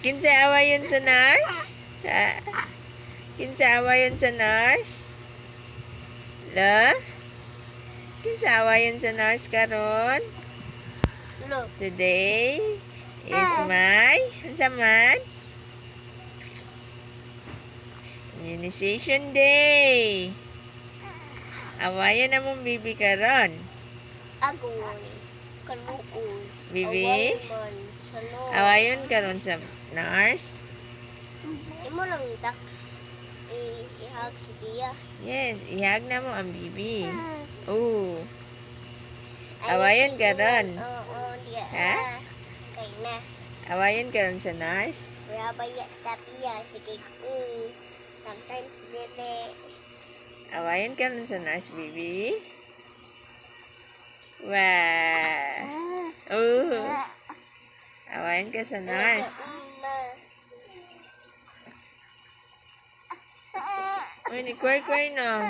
Kinsa awayon sa nurse? Ha? Kinsa awayon sa nurse? La? Kinsa awayon sa nurse karon? Look. Today is my unsa man? Immunization day. Awayan na mong bibi karon. Agoy. Kaluoy. Bibi? Man. Salon. Awayon karon sa nurse. Imo lang tak. Ihag si Bia. Yes, ihag na mo ang bibi. Oh. Awayan karon. Oo, diya. Ha? Kay na. Awayan karon sa nurse. Wala ba ya tapi ya sige. Sometimes dili. Awayan karon sa nurse, bibi. Wow. Oh. Awayan ka sa nurse. Uy, ni Koy Koy no.